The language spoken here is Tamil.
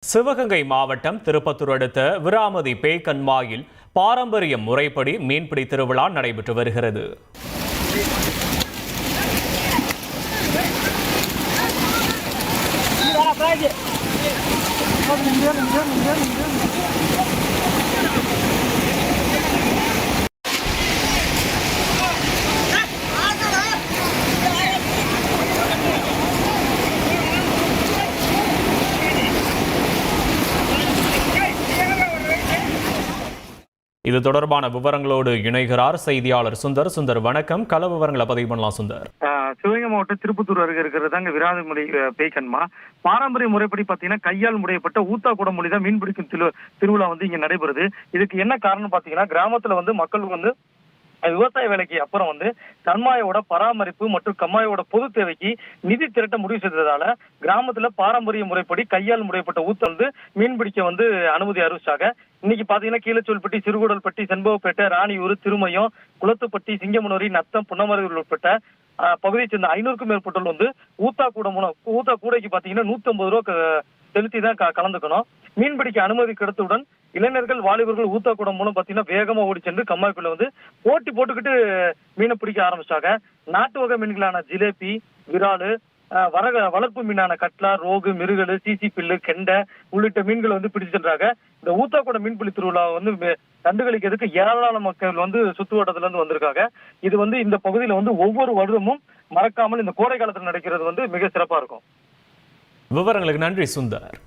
சிவகங்கை மாவட்டம் திருப்பத்தூர் அடுத்த விராமதி பேய்கண்மாயில் பாரம்பரிய முறைப்படி மீன்பிடி திருவிழா நடைபெற்று வருகிறது. இது தொடர்பான விவரங்களோடு இணைகிறார் செய்தியாளர் சுந்தர். வணக்கம். கள விவரங்களை பதிவு பண்ணலாம் சுந்தர். சிவகங்கை மாவட்டம் திருப்பத்தூர் அருகே இருக்கிறது அங்க விராமதி பேய்கண்மா. பாரம்பரிய முறைப்படி பாத்தீங்கன்னா கையால் முறையப்பட்ட ஊத்தா கூட மொழிதான் மீன் பிடிக்கும் திருவிழா இங்க நடைபெறுது. இதுக்கு என்ன காரணம் பாத்தீங்கன்னா, கிராமத்துல மக்கள் விவசாய வேலைக்கு அப்புறம் கண்மாயோட பராமரிப்பு மற்றும் கம்மாயோட பொது தேவைக்கு நிதி திரட்ட முடிவு செய்ததால கிராமத்துல பாரம்பரிய முறைப்படி கையால் முறைப்பட்ட ஊத்த மீன் பிடிக்க அனுமதி அறிவிச்சாங்க. இன்னைக்கு பாத்தீங்கன்னா கீழச்சோல்பட்டி, சிறுகுடல்பட்டி, செண்பகப்பேட்டை, ராணியூர், திருமயம், குளத்துப்பட்டி, சிங்கமுனரி, நத்தம், புன்னமருவில் உட்பட்ட பகுதியை சேர்ந்த 500க்கும் மேற்பட்டோர் ஊத்தா கூடைக்கு பாத்தீங்கன்னா 150 ரூபா செலுத்தி தான் கலந்துக்கணும். மீன்பிடிக்க அனுமதி கிடைத்தவுடன் இளைஞர்கள், வாலிபர்கள் ஊத்தா கூடம் மூலம் பாத்தீங்கன்னா வேகமா ஓடி சென்று கம்மாய்க்குள்ள போட்டி போட்டுக்கிட்டு மீனை பிடிக்க ஆரம்பிச்சாங்க. நாட்டு வகை மீன்களான ஜிலேபி, விராலு, வளர்ப்பு மீனான கட்லா, ரோகு, மிருகல், சிசி பில்லு, கெண்டை உள்ளிட்ட மீன்கள் பிடிச்சு சென்றாங்க. இந்த ஊத்தாக்கூட மீன்பிடி திருவிழா கண்டுகளிக்கிறதுக்கு ஏராளமான மக்கள் சுத்துவட்டத்துல இருந்து வந்திருக்காங்க. இது இந்த பகுதியில ஒவ்வொரு வருடமும் மறக்காமல் இந்த கோடை காலத்துல நடக்கிறது மிக சிறப்பா இருக்கும். விவரங்களுக்கு நன்றி சுந்தர்.